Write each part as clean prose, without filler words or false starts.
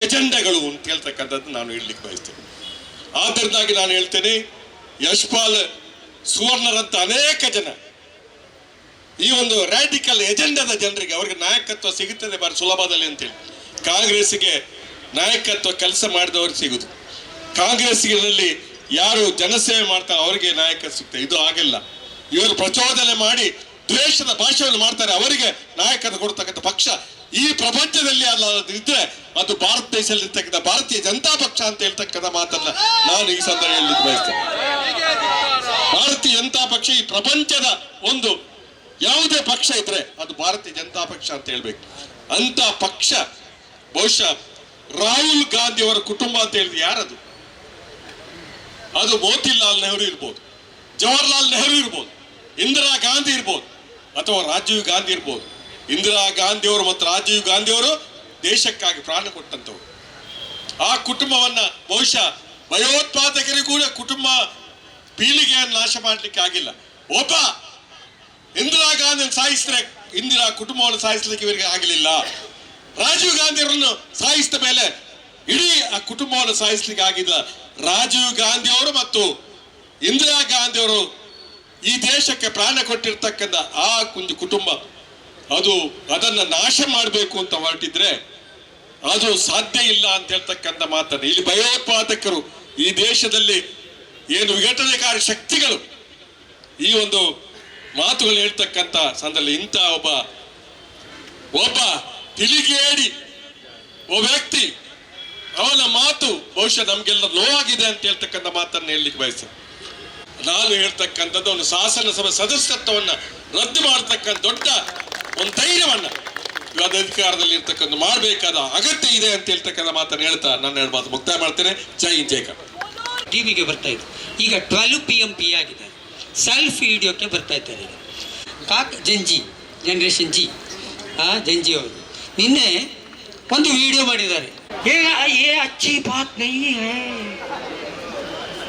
ಎಜೆಂಡಾಗಳು ಅಂತ ಹೇಳ್ತಕ್ಕಂಥದ್ದು ನಾನು ಹೇಳಲಿಕ್ಕೆ ಬಯಸ್ತೇನೆ. ಆದ್ದರಿಂದಾಗಿ ನಾನು ಹೇಳ್ತೇನೆ, ಯಶ್ಪಾಲ್ ಸುವರ್ಣರಂತ ಅನೇಕ ಜನ ಈ ಒಂದು ರ್ಯಾಡಿಕಲ್ ಎಜೆಂಡಾದ ಜನರಿಗೆ ಅವರಿಗೆ ನಾಯಕತ್ವ ಸಿಗುತ್ತದೆ ಬಾರಿ ಸುಲಭದಲ್ಲಿ ಅಂತೇಳಿ. ಕಾಂಗ್ರೆಸ್ಸಿಗೆ ನಾಯಕತ್ವ ಕೆಲಸ ಮಾಡಿದವರು ಸಿಗುದು, ಕಾಂಗ್ರೆಸ್ಸಿನಲ್ಲಿ ಯಾರು ಜನಸೇವೆ ಮಾಡ್ತಾರೆ ಅವರಿಗೆ ನಾಯಕತ್ವ ಸಿಗ್ತದೆ. ಇದು ಆಗಿಲ್ಲ. ಇವರು ಪ್ರಚೋದನೆ ಮಾಡಿ ದ್ವೇಷದ ಭಾಷೆಯನ್ನು ಮಾಡ್ತಾರೆ, ಅವರಿಗೆ ನಾಯಕತ್ವ ಕೊಡ್ತಕ್ಕಂಥ ಪಕ್ಷ ಈ ಪ್ರಪಂಚದಲ್ಲಿ ಅಲ್ಲದಿದ್ರೆ ಅದು ಭಾರತ ದೇಶದಲ್ಲಿ ಇರ್ತಕ್ಕಂಥ ಭಾರತೀಯ ಜನತಾ ಪಕ್ಷ ಅಂತ ಹೇಳ್ತಕ್ಕಂಥ ಮಾತನ್ನ ನಾನು ಈ ಸಂದರ್ಭದಲ್ಲಿ ಬಯಸ್ತೇನೆ. ಭಾರತೀಯ ಜನತಾ ಪಕ್ಷ ಈ ಪ್ರಪಂಚದ ಒಂದು ಯಾವುದೇ ಪಕ್ಷ ಇದ್ರೆ ಅದು ಭಾರತೀಯ ಜನತಾ ಪಕ್ಷ ಅಂತ ಹೇಳ್ಬೇಕು. ಅಂತ ಪಕ್ಷ ಬಹುಶಃ ರಾಹುಲ್ ಗಾಂಧಿ ಅವರ ಕುಟುಂಬ ಅಂತ ಹೇಳಿದ್ರೆ ಯಾರದು? ಅದು ಮೋತಿಲಾಲ್ ನೆಹರು ಇರ್ಬೋದು, ಜವಾಹರ್ಲಾಲ್ ನೆಹರು ಇರ್ಬೋದು, ಇಂದಿರಾ ಗಾಂಧಿ ಇರ್ಬೋದು, ಅಥವಾ ರಾಜೀವ್ ಗಾಂಧಿ ಇರ್ಬೋದು. ಇಂದಿರಾ ಗಾಂಧಿ ಅವರು ಮತ್ತು ರಾಜೀವ್ ಗಾಂಧಿ ಅವರು ದೇಶಕ್ಕಾಗಿ ಪ್ರಾಣ ಕೊಟ್ಟಂತವ್ರು. ಆ ಕುಟುಂಬವನ್ನ ಬಹುಶಃ ಭಯೋತ್ಪಾದಕರಿಗೂ ಕೂಡ ಕುಟುಂಬ ಪೀಳಿಗೆಯನ್ನು ನಾಶ ಮಾಡಲಿಕ್ಕೆ ಆಗಿಲ್ಲ. ಒಬ್ಬ ಇಂದಿರಾ ಗಾಂಧಿಯನ್ನು ಸಾಯಿಸಿದ್ರೆ ಇಂದಿರಾ ಕುಟುಂಬವನ್ನು ಸಾಯಿಸಲಿಕ್ಕೆ ಇವರಿಗೆ ಆಗಲಿಲ್ಲ. ರಾಜೀವ್ ಗಾಂಧಿ ಅವರನ್ನು ಸಾಯಿಸಿದ ಮೇಲೆ ಇಡೀ ಆ ಕುಟುಂಬವನ್ನು ಸಾಯಿಸಲಿಕ್ಕೆ ಆಗಿಲ್ಲ. ರಾಜೀವ್ ಗಾಂಧಿ ಅವರು ಮತ್ತು ಇಂದಿರಾ ಗಾಂಧಿ ಅವರು ಈ ದೇಶಕ್ಕೆ ಪ್ರಾಣ ಕೊಟ್ಟಿರ್ತಕ್ಕಂಥ ಆ ಒಂದು ಕುಟುಂಬ ಅದನ್ನ ನಾಶ ಮಾಡಬೇಕು ಅಂತ ಹೊರಟಿದ್ರೆ ಅದು ಸಾಧ್ಯ ಇಲ್ಲ ಅಂತ ಹೇಳ್ತಕ್ಕಂಥ ಮಾತನ್ನು ಇಲ್ಲಿ ಭಯೋತ್ಪಾದಕರು ಈ ದೇಶದಲ್ಲಿ ಏನು ವಿಘಟನಕಾರಿ ಶಕ್ತಿಗಳು ಈ ಒಂದು ಮಾತುಗಳು ಹೇಳ್ತಕ್ಕಂಥ ಸಂದರ್ಭದಲ್ಲಿ ಇಂಥ ಒಬ್ಬ ತಿಳಿಗೇಡಿ ಒಬ್ಬ ವ್ಯಕ್ತಿ ಅವನ ಮಾತು ಬಹುಶಃ ನಮ್ಗೆಲ್ಲ ನೋವಾಗಿದೆ ಅಂತ ಹೇಳ್ತಕ್ಕಂಥ ಮಾತನ್ನು ಹೇಳಲಿಕ್ಕೆ ಬಯಸ್ತೇನೆ. ನಾನು ಹೇಳ್ತಕ್ಕಂಥದ್ದು ಒಂದು ಶಾಸನಸಭೆ ಸದಸ್ಯತ್ವವನ್ನ ರದ್ದು ಮಾಡತಕ್ಕಂಥ ದೊಡ್ಡ ಒಂದು ಧೈರ್ಯವನ್ನ ಇವಾಗ ಅಧಿಕಾರದಲ್ಲಿ ಇರ್ತಕ್ಕಂಥ ಮಾಡಬೇಕಾದ ಅಗತ್ಯ ಇದೆ ಅಂತ ಹೇಳ್ತಕ್ಕಂಥ ಮಾತನ್ನು ಹೇಳ್ತಾ ನನ್ನ ಎರಡು ಮಾತು ಮುಕ್ತಾಯ ಮಾಡ್ತೇನೆ. ಜೈ ಹಿಂದ್ ಜೈ ಕರ್ನಾಟಕ. ಟಿವಿಗೆ ಬರ್ತಾ ಇದ್ರು, ಈಗ 12 PM ಆಗಿದೆ, ಸೆಲ್ಫಿ ವಿಡಿಯೋಕ್ಕೆ ಬರ್ತಾ ಇದ್ದಾರೆ. ಜಂಜಿ ಜನರೇಷನ್ ಜಿ ಜಂಜಿ ಅವರು ನಿನ್ನೆ ಒಂದು ವಿಡಿಯೋ ಮಾಡಿದ್ದಾರೆ. ये अच्छी बात नहीं है,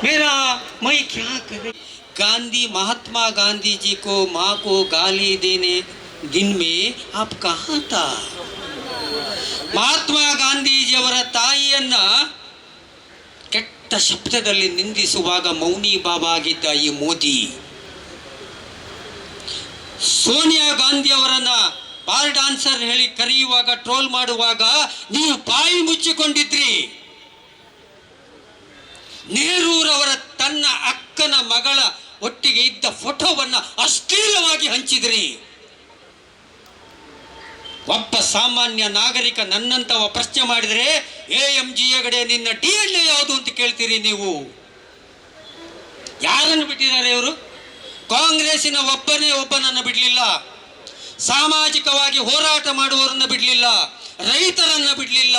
मेरा मैं क्या करे. गांधी महात्मा गांधी जी को माँ को गाली देने दिन में आप कहाँ था? ಮಹಾತ್ಮ ಗಾಂಧೀಜಿಯವರ ತಾಯಿಯನ್ನ ಕೆಟ್ಟ ಶಬ್ದದಲ್ಲಿ ನಿಂದಿಸುವಾಗ ಮೌನಿ ಬಾಬಾ ಆಗಿದ್ದ ಈ ಮೋದಿ, ಸೋನಿಯಾ ಗಾಂಧಿ ಅವರನ್ನ ಬಾರ್ ಡಾನ್ಸರ್ ಹೇಳಿ ಕರೆಯುವಾಗ ಟ್ರೋಲ್ ಮಾಡುವಾಗ ನೀವು ಬಾಯಿ ಮುಚ್ಚಿಕೊಂಡಿದ್ರಿ. ನೆಹರೂರವರ ತನ್ನ ಅಕ್ಕನ ಮಗಳ ಒಟ್ಟಿಗೆ ಇದ್ದ ಫೋಟೋವನ್ನ ಅಶ್ಲೀಲವಾಗಿ ಹಂಚಿದ್ರಿ. ಒಬ್ಬ ಸಾಮಾನ್ಯ ನಾಗರಿಕ ನನ್ನಂತವ ಪ್ರಶ್ನೆ ಮಾಡಿದ್ರೆ AMG ಹೆಗಡೆ ನಿನ್ನ DNA ಯಾವುದು ಅಂತ ಕೇಳ್ತೀರಿ ನೀವು. ಯಾರನ್ನು ಬಿಟ್ಟಿದ್ದಾರೆ ಇವರು? ಕಾಂಗ್ರೆಸ್ಸಿನ ಒಬ್ಬನನ್ನು ಬಿಡಲಿಲ್ಲ, ಸಾಮಾಜಿಕವಾಗಿ ಹೋರಾಟ ಮಾಡುವವರನ್ನ ಬಿಡಲಿಲ್ಲ, ರೈತರನ್ನ ಬಿಡಲಿಲ್ಲ,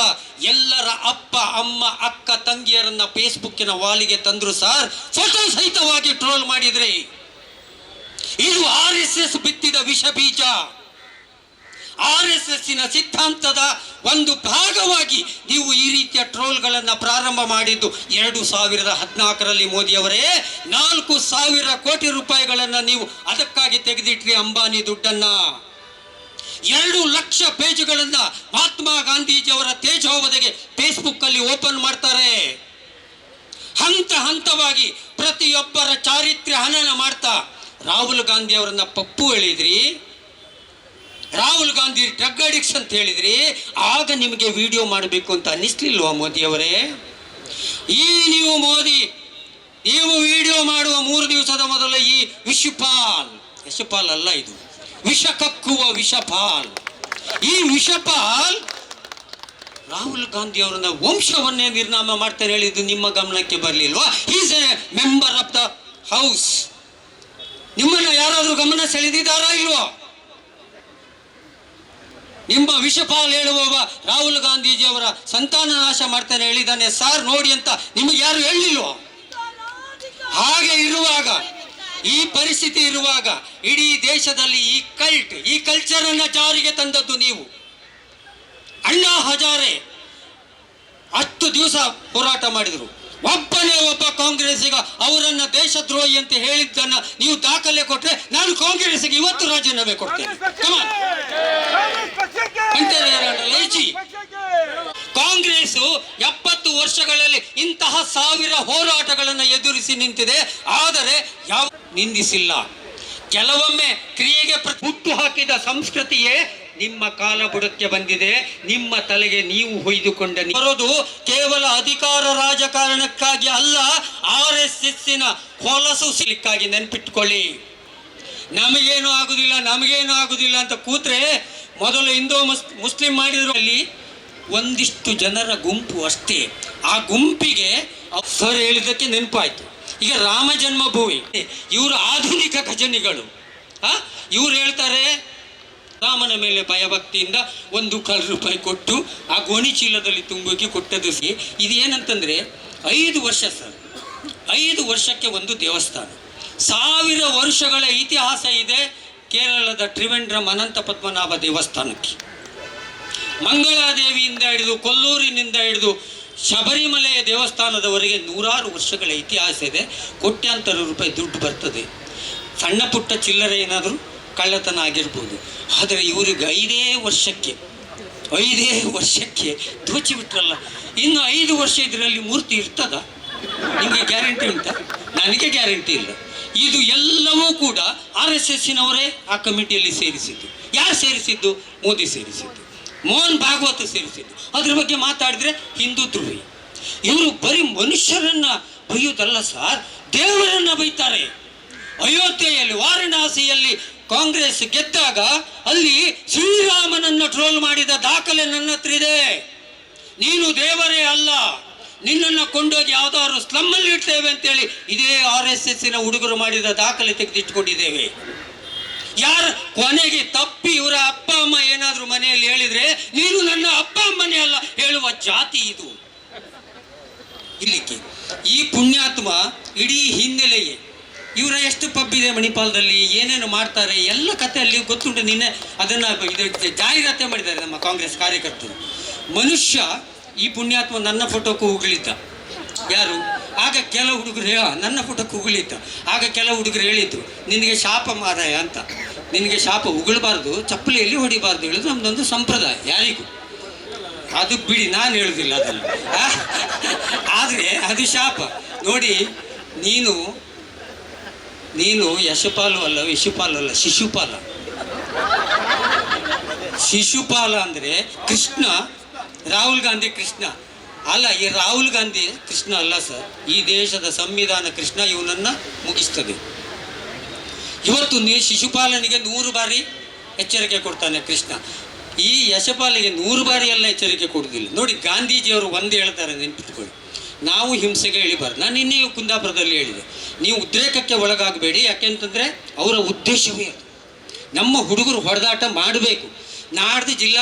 ಎಲ್ಲರ ಅಪ್ಪ ಅಮ್ಮ ಅಕ್ಕ ತಂಗಿಯರನ್ನ ಫೇಸ್ಬುಕ್ಕಿನ ವಾಲಿಗೆ ತಂದ್ರು ಸರ್, ಫೋಟೋ ಸಹಿತವಾಗಿ ಟ್ರೋಲ್ ಮಾಡಿದ್ರಿ. ಇದು RSS ಬಿತ್ತಿದ ವಿಷ ಬೀಜ. RSSನ ಸಿದ್ಧಾಂತದ ಒಂದು ಭಾಗವಾಗಿ ನೀವು ಈ ರೀತಿಯ ಟ್ರೋಲ್ಗಳನ್ನು ಪ್ರಾರಂಭ ಮಾಡಿದ್ದು 2014ರಲ್ಲಿ. ಮೋದಿಯವರೇ, 4,000 ಕೋಟಿ ರೂಪಾಯಿಗಳನ್ನು ನೀವು ಅದಕ್ಕಾಗಿ ತೆಗೆದಿಟ್ರಿ, ಅಂಬಾನಿ ದುಡ್ಡನ್ನ. 2 ಲಕ್ಷ ಪೇಜುಗಳನ್ನ ಮಹಾತ್ಮ ಗಾಂಧೀಜಿಯವರ ತೇಜೋವಧೆಗೆ ಫೇಸ್ಬುಕ್ ಅಲ್ಲಿ ಓಪನ್ ಮಾಡ್ತಾರೆ. ಹಂತ ಹಂತವಾಗಿ ಪ್ರತಿಯೊಬ್ಬರ ಚಾರಿತ್ರ್ಯ ಹನನ ಮಾಡ್ತಾ ರಾಹುಲ್ ಗಾಂಧಿ ಅವರನ್ನ ಪಪ್ಪು ಹೇಳಿದ್ರಿ, ರಾಹುಲ್ ಗಾಂಧಿ ಡ್ರಗ್ ಅಡಿಕ್ಸ್ ಅಂತ ಹೇಳಿದ್ರಿ. ಆಗ ನಿಮಗೆ ವಿಡಿಯೋ ಮಾಡಬೇಕು ಅಂತ ಅನ್ನಿಸ್ಲಿಲ್ವಾ ಮೋದಿಯವರೇ? ನೀವು ವಿಡಿಯೋ ಮಾಡುವ 3 ದಿವಸದ ಮೊದಲು ಈ ವಿಷಪಾಲ್ ಅಲ್ಲ, ಇದು ವಿಷ ಕಕ್ಕುವ ವಿಷಪಾಲ್. ಈ ವಿಷಪಾಲ್ ರಾಹುಲ್ ಗಾಂಧಿ ಅವರನ್ನ ವಂಶವನ್ನೇ ನಿರ್ನಾಮ ಮಾಡ್ತಾರೆ ಹೇಳಿದ್ದು ನಿಮ್ಮ ಗಮನಕ್ಕೆ ಬರಲಿಲ್ವಾ? Is a member of the house. ನಿಮ್ಮನ್ನ ಯಾರಾದ್ರೂ ಗಮನ ಸೆಳೆದಿದ್ದಾರಾ ಇಲ್ವಾ? ನಿಮ್ಮ ವಿಷಪಾಲ್ ಹೇಳುವವ ರಾಹುಲ್ ಗಾಂಧೀಜಿ ಅವರ ಸಂತಾನ ನಾಶ ಮಾಡ್ತಾನೆ ಹೇಳಿದ್ದಾನೆ ಸಾರ್ ನೋಡಿ ಅಂತ ನಿಮಗೆ ಯಾರು ಹೇಳಿಲ್ವೋ? ಹಾಗೆ ಇರುವಾಗ, ಈ ಪರಿಸ್ಥಿತಿ ಇರುವಾಗ ಇಡೀ ದೇಶದಲ್ಲಿ ಈ ಕಲ್ಚರ್ ಅನ್ನ ಜಾರಿಗೆ ತಂದದ್ದು ನೀವು. ಅಣ್ಣಾ ಹಜಾರೆ 10 ದಿವಸ ಹೋರಾಟ ಮಾಡಿದ್ರು. ಒಬ್ಬನೇ ಒಬ್ಬ ಕಾಂಗ್ರೆಸ್ಸಿಗ ಅವರನ್ನ ದೇಶದ್ರೋಹಿ ಅಂತ ಹೇಳಿದ್ದನ್ನ ನೀವು ದಾಖಲೆ ಕೊಟ್ರೆ ನಾನು ಕಾಂಗ್ರೆಸ್ಗೆ ಇವತ್ತು ರಾಜೀನಾಮೆ ಕೊಡ್ತೇನೆ. ಕಾಂಗ್ರೆಸ್ 70 ವರ್ಷಗಳಲ್ಲಿ ಇಂತಹ 1000 ಹೋರಾಟಗಳನ್ನು ಎದುರಿಸಿ ನಿಂತಿದೆ, ಆದರೆ ಯಾವ ನಿಂದಿಸಿಲ್ಲ. ಕೆಲವೊಮ್ಮೆ ಕ್ರಿಯೆಗೆ ಹುಟ್ಟು ಹಾಕಿದ ಸಂಸ್ಕೃತಿಯೇ ನಿಮ್ಮ ಕಾಲ ಬುಡಕ್ಕೆ ಬಂದಿದೆ. ನಿಮ್ಮ ತಲೆಗೆ ನೀವು ಹೊಯ್ದುಕೊಂಡ ಬರೋದು ಕೇವಲ ಅಧಿಕಾರ ರಾಜಕಾರಣಕ್ಕಾಗಿ ಅಲ್ಲ, RSSನ ಹೊಲಸು ಸಿಲಿಕ್ಕಾಗಿ. ನೆನ್ಪಿಟ್ಕೊಳ್ಳಿ, ನಮಗೇನು ಆಗುದಿಲ್ಲ ಅಂತ ಕೂತ್ರೆ ಮೊದಲು ಹಿಂದೂ ಮುಸ್ಲಿಂ ಮಾಡಿದ್ರು ಅಲ್ಲಿ ಒಂದಿಷ್ಟು ಜನರ ಗುಂಪು ಅಷ್ಟೇ. ಆ ಗುಂಪಿಗೆ ಸರ್ ಹೇಳಿದ್ದಕ್ಕೆ ನೆನಪಾಯ್ತು. ಈಗ ರಾಮ ಜನ್ಮಭೂಮಿ, ಇವರು ಆಧುನಿಕ ಖಜನಿಗಳು. ಇವ್ರು ಹೇಳ್ತಾರೆ ರಾಮನ ಮೇಲೆ ಭಯಭಕ್ತಿಯಿಂದ ₹1 ಕೊಟ್ಟು ಆ ಗೋಣಿ ಚೀಲದಲ್ಲಿ ತುಂಬಿ ಕೊಟ್ಟದ್ದು. ಇದೇನಂತಂದ್ರೆ 5 ವರ್ಷ ಸರ್, 5 ವರ್ಷಕ್ಕೆ ಒಂದು ದೇವಸ್ಥಾನ. 1000 ವರ್ಷಗಳ ಇತಿಹಾಸ ಇದೆ ಕೇರಳದ ತ್ರಿವೆಂಡ್ರಂ ಅನಂತ ಪದ್ಮನಾಭ ದೇವಸ್ಥಾನಕ್ಕೆ. ಮಂಗಳಾದೇವಿಯಿಂದ ಹಿಡಿದು ಕೊಲ್ಲೂರಿನಿಂದ ಹಿಡಿದು ಶಬರಿಮಲೆಯ ದೇವಸ್ಥಾನದವರೆಗೆ 100 ವರ್ಷಗಳ ಇತಿಹಾಸ ಇದೆ. ಕೋಟ್ಯಾಂತರ ರೂಪಾಯಿ ದುಡ್ಡು ಬರ್ತದೆ. ಸಣ್ಣ ಪುಟ್ಟ ಚಿಲ್ಲರೆ ಏನಾದರೂ ಕಳ್ಳತನ ಆಗಿರ್ಬೋದು. ಆದರೆ ಇವರಿಗೆ 5 ವರ್ಷಕ್ಕೆ ದೋಚಿಬಿಟ್ರಲ್ಲ. ಇನ್ನು 5 ವರ್ಷ ಇದರಲ್ಲಿ ಮೂರ್ತಿ ಇರ್ತದ? ನಿಮಗೆ ಗ್ಯಾರಂಟಿ ಉಂಟಾ? ನನಗೆ ಗ್ಯಾರಂಟಿ ಇಲ್ಲ. ಇದು ಎಲ್ಲವೂ ಕೂಡ RSSನವರೇ ಆ ಕಮಿಟಿಯಲ್ಲಿ ಸೇರಿಸಿದ್ದು. ಯಾರು ಸೇರಿಸಿದ್ದು? ಮೋದಿ ಸೇರಿಸಿದ್ದು, ಮೋಹನ್ ಭಾಗವತ್ ಸೇರಿಸಿದ್ದು. ಅದ್ರ ಬಗ್ಗೆ ಮಾತಾಡಿದ್ರೆ ಹಿಂದೂ ದ್ರೋಹಿ. ಇವರು ಬರೀ ಮನುಷ್ಯರನ್ನ ಬೈಯುವುದಲ್ಲ ಸರ್, ದೇವರನ್ನ ಬೈತಾರೆ. ಅಯೋಧ್ಯೆಯಲ್ಲಿ ವಾರಣಾಸಿಯಲ್ಲಿ ಕಾಂಗ್ರೆಸ್ ಗೆದ್ದಾಗ ಅಲ್ಲಿ ಶ್ರೀರಾಮನನ್ನ ಟ್ರೋಲ್ ಮಾಡಿದ ದಾಖಲೆ ನನ್ನ ಹತ್ರ ಇದೆ. ನೀನು ದೇವರೇ ಅಲ್ಲ, ನಿನ್ನನ್ನು ಕೊಂಡೋಗಿ ಯಾವ್ದಾದ್ರು ಸ್ಲಮ್ಮಲ್ಲಿ ಇಡ್ತೇವೆ ಅಂತೇಳಿ ಇದೇ RSSನ ಹುಡುಗರು ಮಾಡಿದ ದಾಖಲೆ ತೆಗೆದಿಟ್ಕೊಂಡಿದ್ದೇವೆ. ಯಾರ ಕೊನೆಗೆ ತಪ್ಪಿ ಇವರ ಅಪ್ಪ ಅಮ್ಮ ಏನಾದ್ರು ಮನೆಯಲ್ಲಿ ಹೇಳಿದ್ರೆ ನೀನು ನನ್ನ ಅಪ್ಪ ಅಮ್ಮನೇ ಅಲ್ಲ ಹೇಳುವ ಜಾತಿ ಇದು. ಇಲ್ಲಿಕ್ಕೆ ಈ ಪುಣ್ಯಾತ್ಮ ಇಡೀ ಹಿನ್ನೆಲೆಯೇ ಇವರ ಎಷ್ಟು ಪಬ್ ಇದೆ ಮಣಿಪಾಲದಲ್ಲಿ, ಏನೇನು ಮಾಡ್ತಾರೆ ಎಲ್ಲ ಕತೆ ಅಲ್ಲಿ ಗೊತ್ತುಂಟು. ನಿನ್ನೆ ಅದನ್ನು ಜಾಹೀರಾತೆ ಮಾಡಿದ್ದಾರೆ ನಮ್ಮ ಕಾಂಗ್ರೆಸ್ ಕಾರ್ಯಕರ್ತರು. ಮನುಷ್ಯ ಈ ಪುಣ್ಯಾತ್ಮ ನನ್ನ ಫೋಟೋಕ್ಕೂ ಉಗುಳಿದ್ದ. ಯಾರು? ಆಗ ಕೆಲವು ಹುಡುಗರು ನನ್ನ ಫೋಟೋಕ್ಕೆ ಉಗುಳಿದ್ದ. ಆಗ ಕೆಲವು ಹುಡುಗರು ಹೇಳಿದ್ರು, ನಿನಗೆ ಶಾಪ ಮಾರಾಯ ಅಂತ, ನಿನಗೆ ಶಾಪ ಉಗುಳಬಾರ್ದು, ಚಪ್ಪಲಿಯಲ್ಲಿ ಹೊಡಿಬಾರ್ದು ಹೇಳೋದು ನಮ್ದೊಂದು ಸಂಪ್ರದಾಯ. ಯಾರಿಗೂ ಅದು ಬಿಡಿ, ನಾನು ಹೇಳುದಿಲ್ಲ ಅದನ್ನು. ಆದರೆ ಅದು ಶಾಪ. ನೋಡಿ, ನೀನು ಯಶಪಾಲು ಅಲ್ಲ, ವಿಶುಪಾಲು ಅಲ್ಲ, ಶಿಶುಪಾಲ. ಶಿಶುಪಾಲ ಅಂದರೆ ಕೃಷ್ಣ, ರಾಹುಲ್ ಗಾಂಧಿ ಕೃಷ್ಣ ಅಲ್ಲ. ಈ ರಾಹುಲ್ ಗಾಂಧಿ ಕೃಷ್ಣ ಅಲ್ಲ ಸರ್, ಈ ದೇಶದ ಸಂವಿಧಾನ ಕೃಷ್ಣ ಇವನನ್ನ ಮುಗಿಸ್ತದೆ. ಇವತ್ತು ಶಿಶುಪಾಲನಿಗೆ 100 ಬಾರಿ ಎಚ್ಚರಿಕೆ ಕೊಡ್ತಾನೆ ಕೃಷ್ಣ. ಈ ಯಶಪಾಲಿಗೆ 100 ಬಾರಿ ಎಲ್ಲ ಎಚ್ಚರಿಕೆ ಕೊಡುವುದಿಲ್ಲ. ನೋಡಿ, ಗಾಂಧೀಜಿಯವರು ಒಂದು ಹೇಳ್ತಾರೆ, ನೆನ್ಪಿಟ್ಕೊಳ್ಳಿ, ನಾವು ಹಿಂಸೆಗೆ ಇಳಿಬಾರ್ದು. ನಾನು ನಿನ್ನೆ ಕುಂದಾಪುರದಲ್ಲಿ ಹೇಳಿದೆ, ನೀವು ಉದ್ರೇಕಕ್ಕೆ ಒಳಗಾಗಬೇಡಿ. ಯಾಕೆಂತಂದರೆ ಅವರ ಉದ್ದೇಶವೇ ಅದು. ನಮ್ಮ ಹುಡುಗರು ಹೊಡೆದಾಟ ಮಾಡಬೇಕು. ನಾಡ್ದು ಜಿಲ್ಲಾ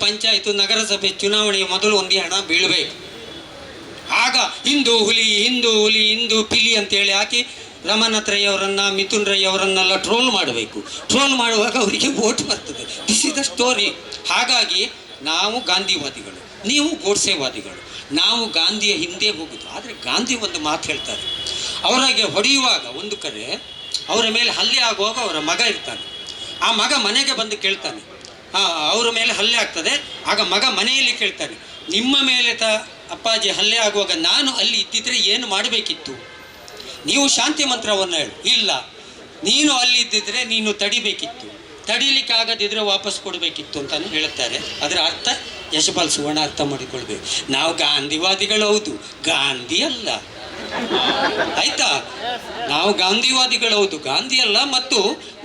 ಪಂಚಾಯತು ನಗರಸಭೆ ಚುನಾವಣೆಯ ಮೊದಲು ಒಂದು ಹಣ ಬೀಳಬೇಕು. ಆಗ ಹಿಂದೂ ಹುಲಿ ಪಿಲಿ ಅಂತೇಳಿ ಹಾಕಿ ರಮನಾಥ್ ರೈ ಅವರನ್ನು, ಮಿಥುನ್ ರೈ ಅವರನ್ನೆಲ್ಲ ಟ್ರೋಲ್ ಮಾಡಬೇಕು. ಟ್ರೋಲ್ ಮಾಡುವಾಗ ಅವರಿಗೆ ವೋಟ್ ಬರ್ತದೆ. This is the story. ಹಾಗಾಗಿ ನಾವು ಗಾಂಧಿವಾದಿಗಳು, ನೀವು ಗೋಡ್ಸೆವಾದಿಗಳು. ನಾವು ಗಾಂಧಿಯ ಹಿಂದೆ ಹೋಗುದು. ಆದರೆ ಗಾಂಧಿ ಒಂದು ಮಾತು ಹೇಳ್ತಾರೆ, ಅವರಿಗೆ ಹೊಡೆಯುವಾಗ ಒಂದು ಕಡೆ ಅವರ ಮೇಲೆ ಹಲ್ಲೆ ಆಗುವಾಗ ಅವರ ಮಗ ಇರ್ತಾನೆ. ಆ ಮಗ ಮನೆಗೆ ಬಂದು ಕೇಳ್ತಾನೆ, ಅವರ ಮೇಲೆ ಹಲ್ಲೆ ಆಗ್ತದೆ. ಆಗ ಮಗ ಮನೆಯಲ್ಲಿ ಕೇಳ್ತಾನೆ, ನಿಮ್ಮ ಮೇಲೆ ಅಪ್ಪಾಜಿ ಹಲ್ಲೆ ಆಗುವಾಗ ನಾನು ಅಲ್ಲಿ ಇದ್ದಿದ್ರೆ ಏನು ಮಾಡಬೇಕಿತ್ತು? ನೀವು ಶಾಂತಿ ಮಂತ್ರವನ್ನು ಹೇಳು. ಇಲ್ಲ, ನೀನು ಅಲ್ಲಿ ಇದ್ದಿದ್ರೆ ನೀನು ತಡಿಬೇಕಿತ್ತು, ತಡಿಲಿಕ್ಕೆ ಆಗದಿದ್ರೆ ವಾಪಸ್ ಕೊಡಬೇಕಿತ್ತು ಅಂತಾನು ಹೇಳುತ್ತಾರೆ. ಅದರ ಅರ್ಥ ಯಶಪಾಲ್ ಸುವರ್ಣ ಅರ್ಥ ಮಾಡಿಕೊಳ್ಬೇಕು. ನಾವು ಗಾಂಧಿವಾದಿಗಳು, ಹೌದು, ಗಾಂಧಿ ಅಲ್ಲ, ಆಯ್ತಾ? ನಾವು ಗಾಂಧಿವಾದಿಗಳು, ಹೌದು, ಗಾಂಧಿ ಅಲ್ಲ. ಮತ್ತು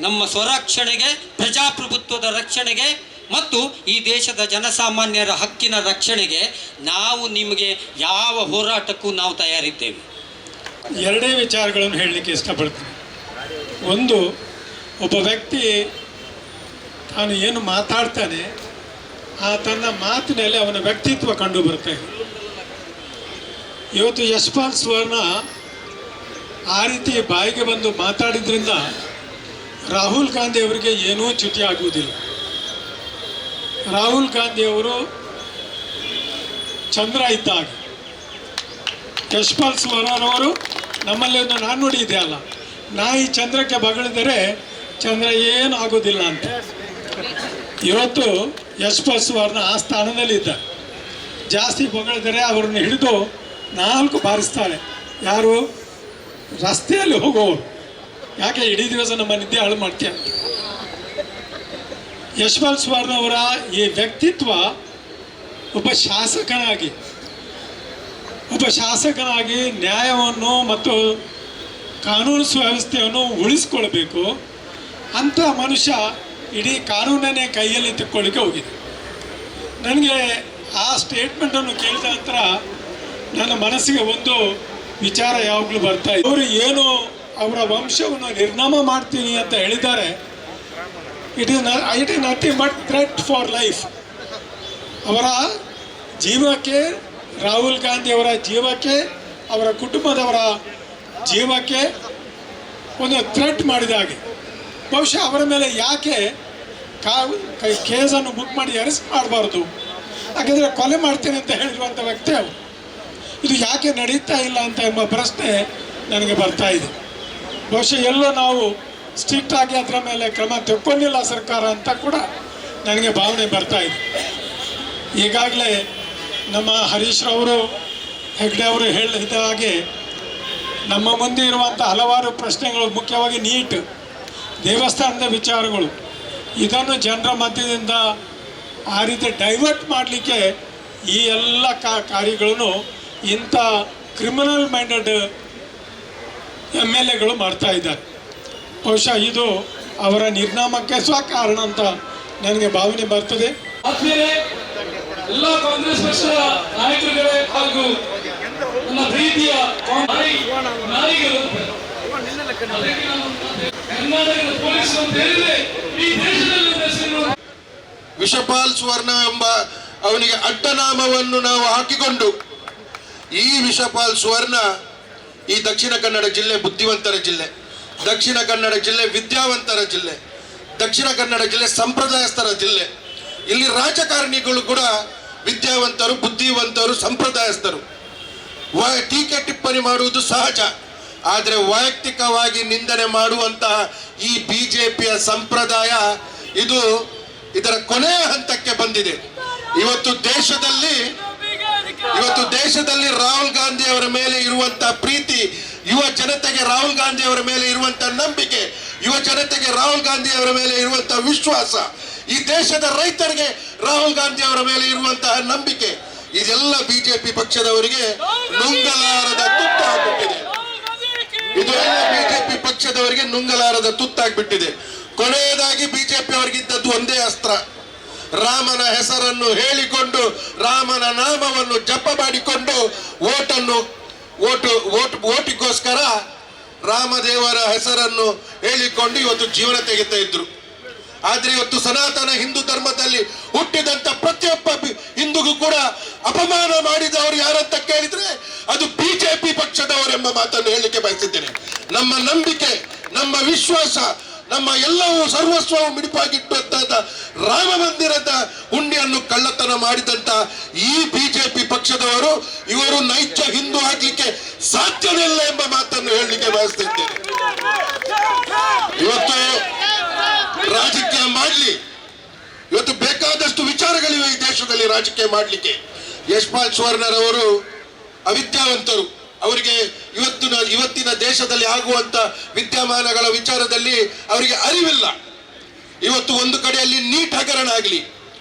ನಮ್ಮ ಸ್ವರಕ್ಷಣೆಗೆ, ಪ್ರಜಾಪ್ರಭುತ್ವದ ರಕ್ಷಣೆಗೆ ಮತ್ತು ಈ ದೇಶದ ಜನಸಾಮಾನ್ಯರ ಹಕ್ಕಿನ ರಕ್ಷಣೆಗೆ ನಾವು ನಿಮಗೆ ಯಾವ ಹೋರಾಟಕ್ಕೂ ನಾವು ತಯಾರಿದ್ದೇವೆ. 2 ವಿಚಾರಗಳನ್ನು ಹೇಳಲಿಕ್ಕೆ ಇಷ್ಟಪಡ್ತೀನಿ. ಒಂದು, ಒಬ್ಬ ವ್ಯಕ್ತಿ ತಾನು ಏನು ಮಾತಾಡ್ತಾನೆ ಆ ತನ್ನ ಮಾತಿನಲ್ಲಿ ಅವನ ವ್ಯಕ್ತಿತ್ವ ಕಂಡು ಬರುತ್ತೆ. ಇವತ್ತು ಯಶಪಾಲ್ ಸುವರ್ಣ ಆ ರೀತಿ ಬಾಯಿಗೆ ಬಂದು ಮಾತಾಡಿದ್ರಿಂದ ರಾಹುಲ್ ಗಾಂಧಿ ಅವರಿಗೆ ಏನೂ ಚ್ಯುತಿ ಆಗುವುದಿಲ್ಲ. ರಾಹುಲ್ ಗಾಂಧಿ ಅವರು ಚಂದ್ರ ಇದ್ದಾಗ, ಯಶಪಾಲ್ ಸುವರ್ಣರವರು ನಮ್ಮಲ್ಲಿ ಒಂದು ನಾಣ್ಣುಡಿ ಇದೆ ಅಲ್ಲ, ನಾಯಿ ಚಂದ್ರಕ್ಕೆ ಬಗಳಿದರೆ ಚಂದ್ರ ಏನು ಆಗೋದಿಲ್ಲ ಅಂತ. ಇವತ್ತು ಯಶಪಾಲ್ ಸುವರ್ಣ ಆ ಸ್ಥಾನದಲ್ಲಿದ್ದ. ಜಾಸ್ತಿ ಹೊಗಳಿದರೆ ಅವ್ರನ್ನ ಹಿಡಿದು 4 ಬಾರಿಸ್ತಾಳೆ. ಯಾರು? ರಸ್ತೆಯಲ್ಲಿ ಹೋಗೋರು. ಯಾಕೆ ಇಡೀ ದಿವಸ ನಮ್ಮ ನಿದ್ದೆ ಹಾಳು ಮಾಡ್ತೀಯ? ಯಶ್ಪಾಲ್ ಸುವರ್ಣ ಅವರ ಈ ವ್ಯಕ್ತಿತ್ವ ಒಬ್ಬ ಶಾಸಕನಾಗಿ ನ್ಯಾಯವನ್ನು ಮತ್ತು ಕಾನೂನು ಸುವ್ಯವಸ್ಥೆಯನ್ನು ಉಳಿಸ್ಕೊಳ್ಬೇಕು ಅಂಥ ಮನುಷ್ಯ ಇಡೀ ಕಾನೂನನ್ನೇ ಕೈಯಲ್ಲಿ ತಕ್ಕೊಳ್ಳಿಕ್ಕೆ ಹೋಗಿದೆ. ನನಗೆ ಆ ಸ್ಟೇಟ್ಮೆಂಟನ್ನು ಕೇಳಿದ ನಂತರ ನನ್ನ ಮನಸ್ಸಿಗೆ ಒಂದು ವಿಚಾರ ಯಾವಾಗಲೂ ಬರ್ತಾ ಇದೆ. ಅವರು ಏನು ಅವರ ವಂಶವನ್ನು ನಿರ್ನಾಮ ಮಾಡ್ತೀನಿ ಅಂತ ಹೇಳಿದ್ದಾರೆ. It is nothing but threat for life. ಅವರ ಜೀವಕ್ಕೆ, ರಾಹುಲ್ ಗಾಂಧಿ ಅವರ ಜೀವಕ್ಕೆ, ಅವರ ಕುಟುಂಬದವರ ಜೀವಕ್ಕೆ ಒಂದು ಥ್ರೆಟ್ ಮಾಡಿದ ಹಾಗೆ. ಬಹುಶಃ ಅವರ ಮೇಲೆ ಯಾಕೆ ಕೇಸನ್ನು ಬುಕ್ ಮಾಡಿ ಅರೆಸ್ಟ್ ಮಾಡಬಾರ್ದು? ಯಾಕೆಂದರೆ ಕೊಲೆ ಮಾಡ್ತೇನೆ ಅಂತ ಹೇಳಿರುವಂಥ ವ್ಯಕ್ತಿ ಅವರು. ಇದು ಯಾಕೆ ನಡೀತಾ ಇಲ್ಲ ಅಂತ ಎಂಬ ಪ್ರಶ್ನೆ ನನಗೆ ಬರ್ತಾ ಇದೆ. ಬಹುಶಃ ಎಲ್ಲೋ ನಾವು ಸ್ಟ್ರಿಕ್ಟ್ ಆಗಿ ಅದರ ಮೇಲೆ ಕ್ರಮ ತಗೊಂಡಿಲ್ಲ ಸರ್ಕಾರ ಅಂತ ಕೂಡ ನನಗೆ ಭಾವನೆ ಬರ್ತಾ ಇದೆ. ಈಗಾಗಲೇ ನಮ್ಮ ಹರೀಶ್ ರವರು, ಹೆಗ್ಡೆ ಅವರು ಹೇಳಿದ ಹಾಗೆ ನಮ್ಮ ಮುಂದೆ ಇರುವಂಥ ಹಲವಾರು ಪ್ರಶ್ನೆಗಳು, ಮುಖ್ಯವಾಗಿ ನೀಟ್, ದೇವಸ್ಥಾನದ ವಿಚಾರಗಳು, ಇದನ್ನು ಜನರ ಮಧ್ಯದಿಂದ ಆ ರೀತಿ ಡೈವರ್ಟ್ ಮಾಡಲಿಕ್ಕೆ ಈ ಎಲ್ಲ ಕಾರ್ಯಗಳನ್ನು ಇಂಥ ಕ್ರಿಮಿನಲ್ ಮೈಂಡೆಡ್ MLAಗಳು ಮಾಡ್ತಾ ಇದ್ದಾರೆ. ಬಹುಶಃ ಇದು ಅವರ ನಿರ್ನಾಮಕ್ಕೆ ಕಾರಣ ಅಂತ ನನಗೆ ಭಾವನೆ ಬರ್ತದೆ. ಆದ್ಮೇಲೆ ಎಲ್ಲ ಕಾಂಗ್ರೆಸ್ ಪಕ್ಷದ ನಾಯಕರುಗಳೇ ಹಾಗೂ ನನ್ನ ಪ್ರೀತಿಯ ನಾಯಕರು, ಕರ್ನಾಟಕದ ಪೊಲೀಸರು ಅಂತ ಹೇಳಿದ್ರೆ ಈ ದೇಶದಲ್ಲಿ ವಿಷಪಾಲ್ ಸುವರ್ಣ ಎಂಬ ಅವನಿಗೆ ಅಡ್ಡನಾಮವನ್ನು ನಾವು ಹಾಕಿಕೊಂಡು, ಈ ವಿಷಪಾಲ್ ಸುವರ್ಣ ಈ ದಕ್ಷಿಣ ಕನ್ನಡ ಜಿಲ್ಲೆ ಬುದ್ಧಿವಂತರ ಜಿಲ್ಲೆ, ದಕ್ಷಿಣ ಕನ್ನಡ ಜಿಲ್ಲೆ ವಿದ್ಯಾವಂತರ ಜಿಲ್ಲೆ, ದಕ್ಷಿಣ ಕನ್ನಡ ಜಿಲ್ಲೆ ಸಂಪ್ರದಾಯಸ್ಥರ ಜಿಲ್ಲೆ. ಇಲ್ಲಿ ರಾಜಕಾರಣಿಗಳು ಕೂಡ ವಿದ್ಯಾವಂತರು, ಬುದ್ಧಿವಂತರು, ಸಂಪ್ರದಾಯಸ್ಥರು. ಟೀಕೆ ಟಿಪ್ಪಣಿ ಮಾಡುವುದು ಸಹಜ, ಆದರೆ ವೈಯಕ್ತಿಕವಾಗಿ ನಿಂದನೆ ಮಾಡುವಂತಹ ಈ ಬಿಜೆಪಿಯ ಸಂಪ್ರದಾಯ ಇದು ಇದರ ಕೊನೆಯ ಹಂತಕ್ಕೆ ಬಂದಿದೆ. ಇವತ್ತು ದೇಶದಲ್ಲಿ ರಾಹುಲ್ ಗಾಂಧಿ ಅವರ ಮೇಲೆ ಇರುವಂತಹ ಪ್ರೀತಿ, ಯುವ ಜನತೆಗೆ ರಾಹುಲ್ ಗಾಂಧಿ ಅವರ ಮೇಲೆ ಇರುವಂತಹ ನಂಬಿಕೆ, ಯುವ ಜನತೆಗೆ ರಾಹುಲ್ ಗಾಂಧಿ ಅವರ ಮೇಲೆ ಇರುವಂತಹ ವಿಶ್ವಾಸ, ಈ ದೇಶದ ರೈತರಿಗೆ ರಾಹುಲ್ ಗಾಂಧಿ ಅವರ ಮೇಲೆ ಇರುವಂತಹ ನಂಬಿಕೆ, ಇದೆಲ್ಲ ಬಿಜೆಪಿ ಪಕ್ಷದವರಿಗೆ ನುಂಗಲಾರದ ತುತ್ತಾಗ್ಬಿಟ್ಟಿದೆ. ಇದೆಲ್ಲ ಬಿಜೆಪಿ ಪಕ್ಷದವರಿಗೆ ನುಂಗಲಾರದ ತುತ್ತಾಗ್ಬಿಟ್ಟಿದೆ. ಕೊನೆಯದಾಗಿ ಬಿಜೆಪಿ ಅವರಿಗಿದ್ದದ್ದು ಒಂದೇ ಅಸ್ತ್ರ, ರಾಮನ ಹೆಸರನ್ನು ಹೇಳಿಕೊಂಡು, ರಾಮನ ನಾಮವನ್ನು ಜಪ ಮಾಡಿಕೊಂಡು ಓಟಿಗೋಸ್ಕರ ರಾಮದೇವರ ಹೆಸರನ್ನು ಹೇಳಿಕೊಂಡು ಇವತ್ತು ಜೀವನ ತೆಗಿತಾ ಇದ್ರು. ಆದ್ರೆ ಇವತ್ತು ಸನಾತನ ಹಿಂದೂ ಧರ್ಮದಲ್ಲಿ ಹುಟ್ಟಿದಂತ ಪ್ರತಿಯೊಬ್ಬ ಹಿಂದೂಗೂ ಕೂಡ ಅಪಮಾನ ಮಾಡಿದವರು ಯಾರಂತ ಕೇಳಿದ್ರೆ ಅದು ಬಿಜೆಪಿ ಪಕ್ಷದವರೆಂಬ ಮಾತನ್ನು ಹೇಳಲಿಕ್ಕೆ ಬಯಸಿದ್ದೇನೆ. ನಮ್ಮ ನಂಬಿಕೆ, ನಮ್ಮ ವಿಶ್ವಾಸ, ನಮ್ಮ ಎಲ್ಲವೂ ಸರ್ವಸ್ವವು ಮಿಡಿಪಾಗಿಟ್ಟಂತ ರಾಮ ಮಂದಿರದ ಹುಂಡಿಯನ್ನು ಕಳ್ಳತನ ಮಾಡಿದಂತ ಈ ಬಿಜೆಪಿ ಪಕ್ಷದವರು ಇವರು ನೈಜ ಹಿಂದೂ ಆಗ್ಲಿಕ್ಕೆ ಸಾಧ್ಯವಿಲ್ಲ ಎಂಬ ಮಾತನ್ನು ಹೇಳಲಿಕ್ಕೆ ಬಯಸ್ತಿದ್ದೇನೆ. ಇವತ್ತು ರಾಜಕೀಯ ಮಾಡಲಿ, ಇವತ್ತು ಬೇಕಾದಷ್ಟು ವಿಚಾರಗಳಿವೆ ಈ ದೇಶದಲ್ಲಿ ರಾಜಕೀಯ ಮಾಡಲಿಕ್ಕೆ. ಯಶ್ಪಾಲ್ ಸುವರ್ಣರವರು ಅವಿದ್ಯಾವಂತರು, ಅವರಿಗೆ ಇವತ್ತಿನ ದೇಶದಲ್ಲಿ ಆಗುವಂತ ವಿದ್ಯಮಾನಗಳ ವಿಚಾರದಲ್ಲಿ ಅವರಿಗೆ ಅರಿವಿಲ್ಲ. ಇವತ್ತು ಒಂದು ಕಡೆಯಲ್ಲಿ ನೀಟ್ ಹಗರಣ ಆಗಲಿ,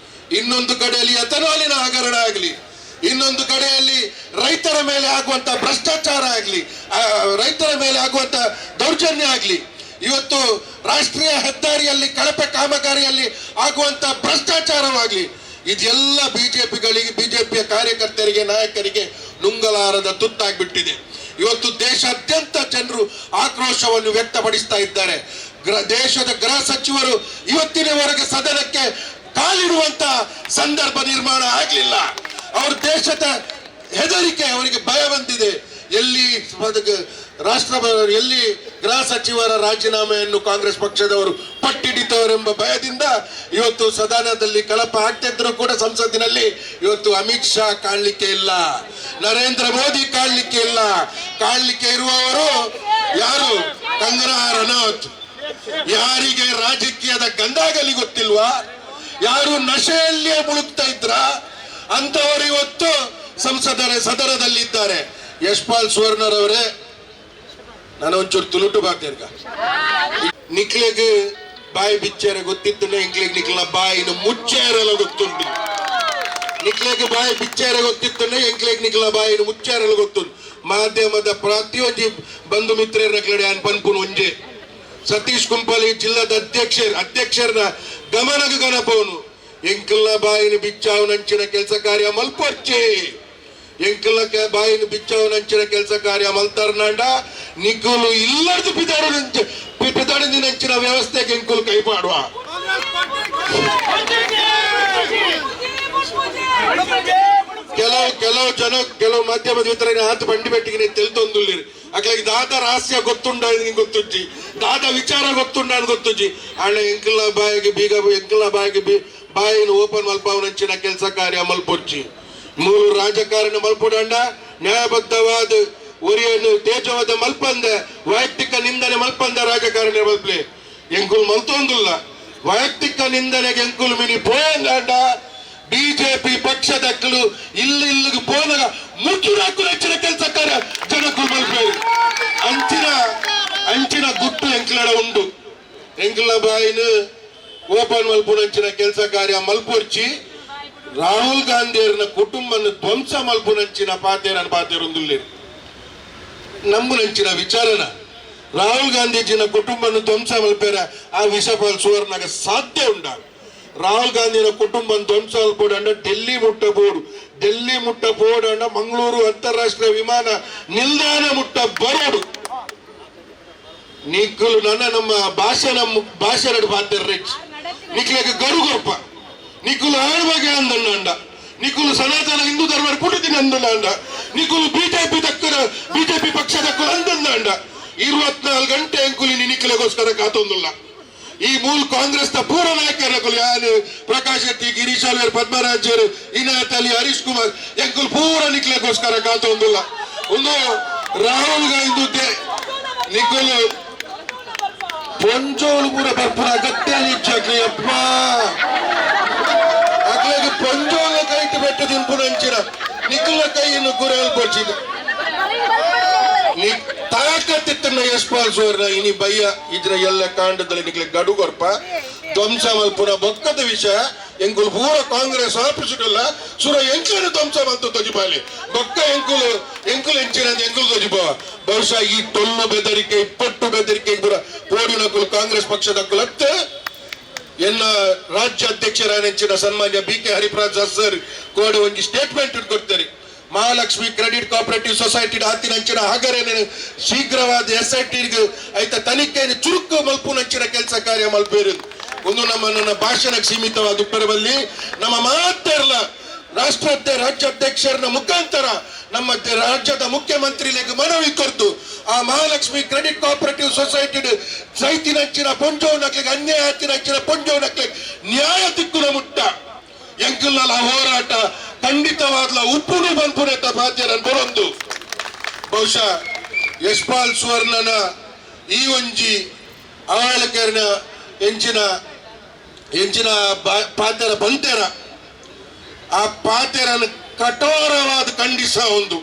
ಇನ್ನೊಂದು ಕಡೆಯಲ್ಲಿ ಎಥನಾಲಿನ ಹಗರಣ ಆಗಲಿ, ಇನ್ನೊಂದು ಕಡೆಯಲ್ಲಿ ರೈತರ ಮೇಲೆ ಆಗುವಂತ ಭ್ರಷ್ಟಾಚಾರ ಆಗಲಿ, ರೈತರ ಮೇಲೆ ಆಗುವಂತ ದೌರ್ಜನ್ಯ ಆಗಲಿ, ಇವತ್ತು ರಾಷ್ಟ್ರೀಯ ಹೆದ್ದಾರಿಯಲ್ಲಿ ಕಳಪೆ ಕಾಮಗಾರಿಯಲ್ಲಿ ಆಗುವಂತ ಭ್ರಷ್ಟಾಚಾರವಾಗಲಿ, ಇದೆಲ್ಲ ಬಿಜೆಪಿಯ ಕಾರ್ಯಕರ್ತರಿಗೆ, ನಾಯಕರಿಗೆ ನುಂಗಲಾರದ ತುತ್ತಾಗ್ಬಿಟ್ಟಿದೆ. ಇವತ್ತು ದೇಶಾದ್ಯಂತ ಜನರು ಆಕ್ರೋಶವನ್ನು ವ್ಯಕ್ತಪಡಿಸ್ತಾ ಇದ್ದಾರೆ. ದೇಶದ ಗೃಹ ಸಚಿವರು ಇವತ್ತಿನವರೆಗೆ ಸದನಕ್ಕೆ ಕಾಲಿಡುವಂತ ಸಂದರ್ಭ ನಿರ್ಮಾಣ ಆಗಲಿಲ್ಲ. ಅವ್ರ ದೇಶದ ಹೆದರಿಕೆ, ಅವರಿಗೆ ಭಯ ಬಂದಿದೆ. ಎಲ್ಲಿ ಗೃಹ ಸಚಿವರ ರಾಜೀನಾಮೆಯನ್ನು ಕಾಂಗ್ರೆಸ್ ಪಕ್ಷದವರು ಪಟ್ಟಿಡಿತವರೆಂಬ ಭಯದಿಂದ ಇವತ್ತು ಸದನದಲ್ಲಿ ಕಲಾಪ ಆಗ್ತಿದ್ರು ಕೂಡ ಸಂಸತ್ತಿನಲ್ಲಿ ಇವತ್ತು ಅಮಿತ್ ಶಾ ಕಾಣಲಿಕ್ಕೆ ಇಲ್ಲ, ನರೇಂದ್ರ ಮೋದಿ ಕಾಣಲಿಕ್ಕೆ ಇಲ್ಲ. ಕಾಣಲಿಕ್ಕೆ ಇರುವವರು ಯಾರು? ಕಂಗನಾ ರನೌತ್. ಯಾರಿಗೆ ರಾಜಕೀಯದ ಗಂಧಾಗಲಿ ಗೊತ್ತಿಲ್ವಾ? ಯಾರು ನಶೆಯಲ್ಲಿಯೇ ಮುಳುಗ್ತಾ ಇದ್ರ? ಅಂತವರು ಇವತ್ತು ಸದನದಲ್ಲಿದ್ದಾರೆ. ಯಶ್ಪಾಲ್ ಸುವರ್ಣರವರೇ, ನಾನು ಒಂಚೂರು ತುಳುಟು ಬಾಕ್ತೀರ್ಗ ನಿಕ್ಲೆಗ್ ಬಾಯಿ ಬಿಚ್ಚಾರೆ ಗೊತ್ತಿತ್ತು, ಇಂಕ್ಲೆಗ್ ನಿಕ್ಲ ಬಾಯಿನ ಮುಚ್ಚಾರೆಲ್ಲ ಗೊತ್ತುಂಟು. ನಿಕ್ಲೆಗ್ ಬಾಯಿ ಬಿಚ್ಚಾರೆ ಗೊತ್ತಿತ್ತು, ಎಂಕ್ಲೆಗ್ ನಿಕ್ಲ ಬಾಯಿನ ಮುಚ್ಚಾರೆಲ್ಲ ಗೊತ್ತುಂಟು. ಮಾಧ್ಯಮದ ಪ್ರತಿಯೊಂದು ಬಂಧು ಮಿತ್ರರ ಕಡೆ ಪನ್ಪುನ್ ಒಂಜೆ ಸತೀಶ್ ಕುಂಪಲಿ ಜಿಲ್ಲಾದ ಅಧ್ಯಕ್ಷರನ ಗಮನಗ ಗಣಪವನು ಎಂಕಲ್ನ ಬಾಯಿನ ಬಿಚ್ಚಾವನಂಚಿನ ಕೆಲಸ ಕಾರ್ಯ ಮಲ್ಪೊಚ್ಚಿ. ಎಂಕಲ್ನ ಬಾಯಿನ ಬಿಚ್ಚಾವನಂಚಿನ ಕೆಲಸ ಕಾರ್ಯ ಮಲ್ತಾರ್ನಾಂಡ ನಿಕ್ಕುಲು ಇಲ್ಲದ ಪಿದಾಡಿನಂಚಿನ ವ್ಯವಸ್ಥೆಗೆ ಎಂಕುಲು ಕೈ ಮಾಡುವ. ಕೆಲವು ಮಾಧ್ಯಮದ ವಿತರಣೆ ಆತ ಬಂಡಿ ಬೆಟ್ಟಿಗೆ ತೆಲ್ತೊಂದುಲ್ಲಿರಿ ಅಕ್ಲಾಗಿ ದಾದ ರಹಸ್ಯ ಗೊತ್ತುಂಡ ಗೊತ್ತುಜ್ಜಿ, ದಾದ ವಿಚಾರ ಗೊತ್ತುಂಡ ಗೊತ್ತುಜ್ಜಿ. ಅಣ್ಣ ಎಂಕಲ್ನ ಬಾಯಿಗೆ ಬಾಯಿನ ಓಪನ್ ಮಲ್ಪವನಂಚಿನ ಕೆಲಸ ಕಾರ್ಯ ಮಲ್ಪೊಚ್ಚಿ. ಮೂರು ರಾಜಕಾರಣ ಮಲ್ಪುಡಂಡ ನ್ಯಾಯಬದ್ಧವಾದ ಒರಿಯನ್ನು ತೇಜವಾದ ಮಲ್ಪಂದ ವೈಯಕ್ತಿಕ ನಿಂದನೆ ಮಲ್ಪಂದ ರಾಜಕಾರಣ ಮಲ್ಪಲೆ ಎಂಕುಲ್ ಮಲ್ತೊಂದುಲ್ಲ. ವೈಯಕ್ತಿಕ ನಿಂದನೆಗೆ ಎಂಕುಲ್ ಮಿನಿ ಪೋಯಂಗಾಂಡ ಬಿಜೆಪಿ ಪಕ್ಷದಕ್ಕಲು ಇಲ್ಲಿಗೆ ಪೋನಾಗ ಮುಚ್ಚುರಾಕು ಹೆಚ್ಚಿನ ಕೆಲಸ ಕಾರ್ಯ ಜನಕ್ಕೂ ಮಲ್ಪೇರಿ ಅಂಚಿನ ಗುಟ್ಟು ಎಂಕ್ಲಡ ಉಂಡು. ಎಂಕ್ಲ ಬಾಯಿನ ಓಪನ್ ಮಲ್ಪುನಂಚಿನ ಕೆಲಸ ಕಾರ್ಯ ಮಲ್ಪುರ್ಚಿ ರಾಹುಲ್ ಗಾಂಧಿಯರನ್ನ ಕುಟುಂಬನ ಧ್ವಂಸ ಮಲ್ಪುನಂಚಿನ ಪಾತೇರೊಂದುಲ್ಲಿರಿ ನಂಬುನಂಚಿನ ವಿಚಾರನ ರಾಹುಲ್ ಗಾಂಧೀಜಿನ ಕುಟುಂಬನ ಧ್ವಂಸ ಮಲ್ಪೇರ ಆ ವಿಷಪಾಲ್ ಸುವರ್ಣಗ ಸಾಧ್ಯ ಉಂಡ. ರಾಹುಲ್ ಗಾಂಧಿನ ಕುಟುಂಬ ಧ್ವಂಸ ಮಲ್ಪೋಡಂಡ ಡೆಲ್ಲಿ ಮುಟ್ಟ ಬೋಡಂಡ ಮಂಗಳೂರು ಅಂತಾರಾಷ್ಟ್ರೀಯ ವಿಮಾನ ನಿಲ್ದಾಣ ಮುಟ್ಟ ಬರೋಡು ನಿಕ್ಕಲು ನಮ್ಮ ಭಾಷೆ ಪಾತ್ರ ನಿಕ್ಲೆಗ ಗರುಗೊಪ್ಪ ನಿಕ್ಕುಲು ಆಳ್ಬಗೆ ಅಂದಣ್ಣ ನಿಕ್ಕುಲು ಸನಾತನ ಹಿಂದೂ ಧರ್ಮ ಪುಟದಿನ ಅಂದಣ್ಣ ನಿಕ್ಕುಲು ಬಿಜೆಪಿ ಪಕ್ಷದಕ್ಕೂ ಅಂದಣ್ಣ 24 ಗಂಟೆ ಎಂಕುಲಿ ನಿಕ್ಲೆಗೋಸ್ಕರ ಕಾತೊಂದುಲ್ಲ. ಈ ಮೂಲ ಕಾಂಗ್ರೆಸ್ ನ ಪೂರ್ವ ನಾಯಕರು ಯಾರು ಪ್ರಕಾಶ್ ಶೆಟ್ಟಿ, ಗಿರೀಶ್ ಅಲ್ವೇರ್, ಪದ್ಮರಾಜರು, ಇನಾಯತ್ ಅಲಿ, ಹರೀಶ್ ಕುಮಾರ್ ಎಂಕುಲ್ ಪೂರ ನಿಕ್ಲೆಗೋಸ್ಕರ ಕಾತೊಂದುಲ್ಲ. ಒಂದು ರಾಹುಲ್ ಗಾಂಧಿ ನಿಕ್ಕುಲು ಪೊಂಜೋಲು ಪೂರ ಬರ್ಪುರ ಅಗತ್ಯ ನಿಚ್ಚಕ್ಲಿ ಅಪ್ಪ ಅಗ್ಲಾಗ ಪೊಂಜೋಲ ಕೈಟ್ ಬೆಟ್ಟು ತಿನ್ಪುನಂಚಿನ ನಿಕ್ಕುಲ ಕೈಯನ್ನು ಗುರಲ್ಪೊಚ್ಚಿದ ತಾಕತ್ತಿತ್ತನ್ನ ಯಶ್ಪಾಲ್ ಸುವರ್ಣ ಇನಿ ಬಯ್ಯ ಇದ್ರ ಎಲ್ಲ ಕಾಂಡದಲ್ಲಿ ನಿಕ್ಲೆ ಗಡುಗೊರ್ಪ ಧ್ವಂಸ ಮಲ್ಪುನ ಬೊಕ್ಕದ ವಿಷಯ ಎಂಕುಲು ಪೂರ ಕಾಂಗ್ರೆಸ್ ಆಫೀಸುಗಲ್ಲ ಸುರ ಎಂಕುಲು ಧ್ವಂಸ ಮಲ್ತು ತೊಜಿಪಾಲಿ ಬೊಕ್ಕ ಎಂಕುಲು ಎಂಚಿನ ಎಂಕುಲು ತೊಜಿಪವ ಬಹುಶಃ ಈ ಟೊಲ್ಲು ಬೆದರಿಕೆ ಇಪ್ಪಟ್ಟು ಬೆದರಿಕೆ ಪೂರ ಪೋಡಿನಕುಲು ಕಾಂಗ್ರೆಸ್ ಪಕ್ಷದಕ್ಕುಲತ್ತ ಎನ್ನ ರಾಜ್ಯ ಅಧ್ಯಕ್ಷರ ಸನ್ಮಾನ್ಯ BK ಹರಿಪ್ರಸಾದ್ ಸರ್ ಕೋಡೆ ಒಂದು ಸ್ಟೇಟ್ಮೆಂಟ್ ಕೊಡ್ತಾರೆ. ಮಹಾಲಕ್ಷ್ಮಿ ಕ್ರೆಡಿಟ್ ಕೋಆಪರೇಟಿವ್ ಸೊಸೈಟಿ ಹತ್ತಿನಂಚಿನ ಹಗರೇನೆ ಶೀಘ್ರವಾದ SIT ಐತ ತನಿಖೆಯನ್ನು ಚುರುಕು ಮಲ್ಪುನಂಚಿನ ಕೆಲಸ ಕಾರ್ಯ ಮಲ್ಪೇರು ಒಂದು ನನ್ನ ಭಾಷಣಕ್ಕೆ ಸೀಮಿತವಾದ ಉತ್ತರದಲ್ಲಿ ನಮ್ಮ ಮಾತೆಲ್ಲ ರಾಜ್ಯಾಧ್ಯಕ್ಷರ ಮುಖಾಂತರ ನಮ್ಮ ರಾಜ್ಯದ ಮುಖ್ಯಮಂತ್ರಿಗಳಿಗೆ ಮನವಿ ಕೊಡ್ತು ಆ ಮಹಾಲಕ್ಷ್ಮಿ ಕ್ರೆಡಿಟ್ ಕೋಆಪರೇಟಿವ್ ಸೊಸೈಟಿ ಸೈತಿನಂಚಿನ ಪೊಂಜೋನಕ್ಲಿಗೆ ಅನ್ಯಾಯ ಹತ್ತಿನಂಚಿನ ಪೊಂಜೋನಕ್ಲಿಗೆ ನ್ಯಾಯ ತಿಕ್ಕುನ ಮುಟ್ಟ ಎಂಕಲ್ನ ಹೋರಾಟ ಖಂಡಿತವಾದ ಉಪ್ಪುನು ಬಲ್ಪುನೆತ ಬಾಧ್ಯರನ್ನು ಬರೊಂದು ಬಹುಶಃ ಯಶ್ಪಾಲ್ ಸುವರ್ಣನ ಈ ಒಂಜಿ ಆಳಕೆರ್ನ ಎಂಚಿನ ಪಾತೆರ ಬಂತೆರ ಆ ಪಾತೆರನ್ನು ಕಠೋರವಾದ ಖಂಡಿಸ ಒಂದು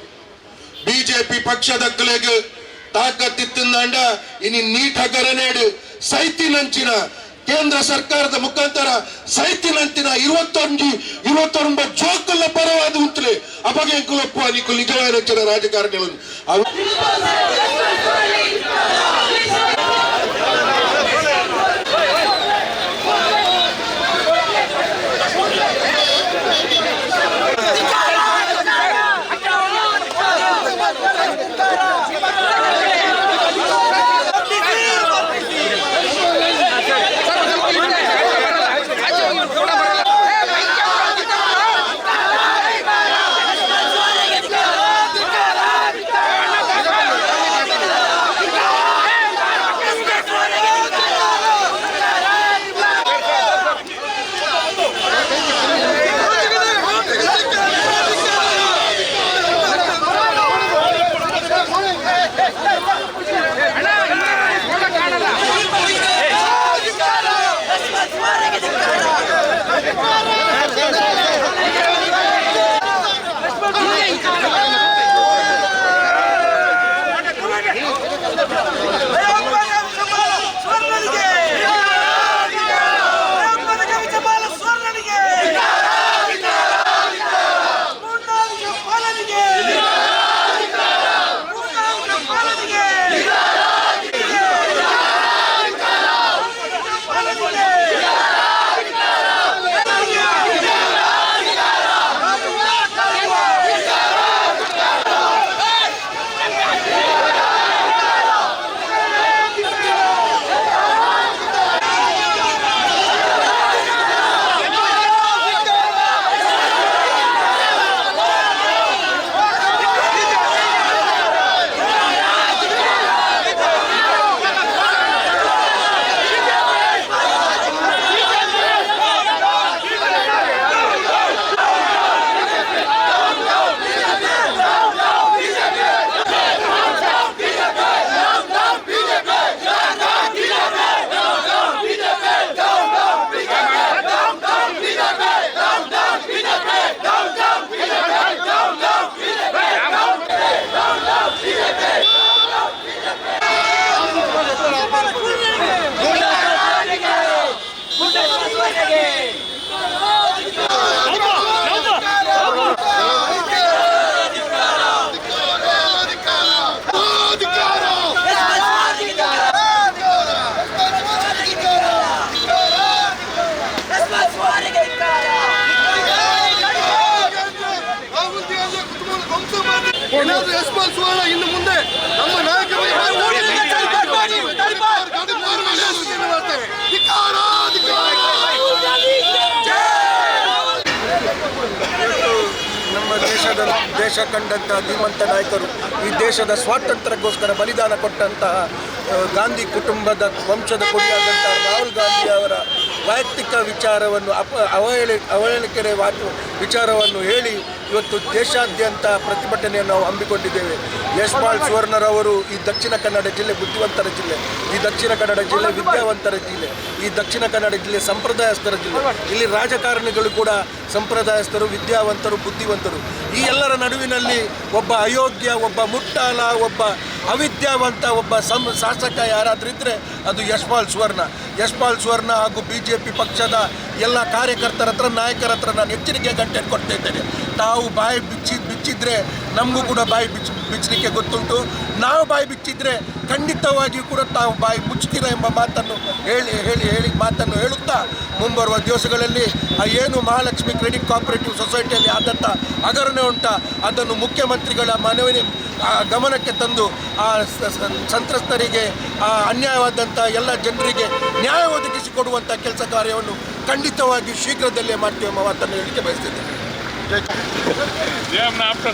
ಬಿಜೆಪಿ ಪಕ್ಷದಕ್ಕಲೆಗೆ ತಾಕತ್ತಿತ್ತಂಡ ಇನಿ ನೀಟ್ ಹಗರನೇಡು ಸೈತಿನಂಚಿನ ಕೇಂದ್ರ ಸರ್ಕಾರದ ಮುಖಾಂತರ ಸೈತಿನಂತಿನ 29 ಜೋಕಲ್ಲ ಪರವಾದ ಉಂಟಲೆ ಅಪಗೆ ಕುಲಪ್ಪ ನಿಕ್ಕು ನಿಜವಾದ ರಾಜಕಾರಣಿಗಳು ಏನಾದ್ರೂ ಯಶ್ಪಾಲ್ ಸುವರ್ಣ ಇನ್ನು ಮುಂದೆ ನಮ್ಮ ನಮ್ಮ ದೇಶ ಕಂಡಂತಹ ಧೀಮಂತ ನಾಯಕರು, ಈ ದೇಶದ ಸ್ವಾತಂತ್ರ್ಯಕ್ಕೋಸ್ಕರ ಬಲಿದಾನ ಕೊಟ್ಟಂತಹ ಗಾಂಧಿ ಕುಟುಂಬದ ವಂಶದ ಕೊಡಿಯಾದಂಥ ರಾಹುಲ್ ಗಾಂಧಿ ಅವರ ವೈಯಕ್ತಿಕ ವಿಚಾರವನ್ನು ಅವಹೇಳನೀಯ ವಿಚಾರವನ್ನು ಹೇಳಿ ಇವತ್ತು ದೇಶಾದ್ಯಂತ ಪ್ರತಿಭಟನೆಯನ್ನು ನಾವು ಹಮ್ಮಿಕೊಂಡಿದ್ದೇವೆ. ಯಶ್ಪಾಲ್ ಸುವರ್ಣರವರು ಈ ದಕ್ಷಿಣ ಕನ್ನಡ ಜಿಲ್ಲೆ ಬುದ್ಧಿವಂತರ ಜಿಲ್ಲೆ, ಈ ದಕ್ಷಿಣ ಕನ್ನಡ ಜಿಲ್ಲೆ ವಿದ್ಯಾವಂತರ ಜಿಲ್ಲೆ, ಈ ದಕ್ಷಿಣ ಕನ್ನಡ ಜಿಲ್ಲೆ ಸಂಪ್ರದಾಯಸ್ಥರ ಜಿಲ್ಲೆ. ಇಲ್ಲಿ ರಾಜಕಾರಣಿಗಳು ಕೂಡ ಸಂಪ್ರದಾಯಸ್ಥರು, ವಿದ್ಯಾವಂತರು, ಬುದ್ಧಿವಂತರು. ಈ ಎಲ್ಲರ ನಡುವಿನಲ್ಲಿ ಒಬ್ಬ ಅಯೋಗ್ಯ, ಒಬ್ಬ ಮುಟ್ಟಾಳ, ಒಬ್ಬ ಅವಿದ್ಯಾವಂತ, ಒಬ್ಬ ಶಾಸಕ ಯಾರಾದರೂ ಇದ್ದರೆ ಅದು ಯಶ್ಪಾಲ್ ಸುವರ್ಣ. ಯಶ್ಪಾಲ್ ಸುವರ್ಣ ಹಾಗೂ BJP ಪಕ್ಷದ ಎಲ್ಲ ಕಾರ್ಯಕರ್ತರ ಹತ್ರ, ನಾಯಕರ ಹತ್ರ ನಾನು ಎಚ್ಚರಿಕೆ ಗಂಟೆ ಕೊಡ್ತಾ ಇದ್ದೇನೆ. ತಾವು ಬಾಯಿ ಬಿಚ್ಚಿದ್ರೆ ನಮಗೂ ಕೂಡ ಬಾಯಿ ಬಿಚ್ಚಲಿಕ್ಕೆ ಗೊತ್ತುಂಟು. ನಾವು ಬಾಯಿ ಬಿಚ್ಚಿದ್ರೆ ಖಂಡಿತವಾಗಿಯೂ ಕೂಡ ತಾವು ಬಾಯಿ ಮುಚ್ತೀರ ಎಂಬ ಮಾತನ್ನು ಮಾತನ್ನು ಹೇಳುತ್ತಾ ಮುಂಬರುವ ದಿವಸಗಳಲ್ಲಿ ಏನು ಮಹಾಲಕ್ಷ್ಮಿ ಕ್ರೆಡಿಟ್ ಕೋಆಪರೇಟಿವ್ ಸೊಸೈಟಿಯಲ್ಲಿ ಆದಂಥ ಹಗರಣ ಉಂಟಾ ಅದನ್ನು ಮುಖ್ಯಮಂತ್ರಿಗಳ ಗಮನಕ್ಕೆ ತಂದು ಆ ಸಂತ್ರಸ್ತರಿಗೆ, ಆ ಅನ್ಯಾಯವಾದಂಥ ಎಲ್ಲ ಜನರಿಗೆ ನ್ಯಾಯ ಒದಗಿಸಿಕೊಡುವಂಥ ಕೆಲಸ ಕಾರ್ಯವನ್ನು ಖಂಡಿತವಾಗಿ ಶೀಘ್ರದಲ್ಲೇ ಮಾಡ್ತೀವಿ ಎಂಬ ಮಾತನ್ನು ಹೇಳಲಿಕ್ಕೆ ಬಯಸ್ತಿದ್ದೇನೆ. आपका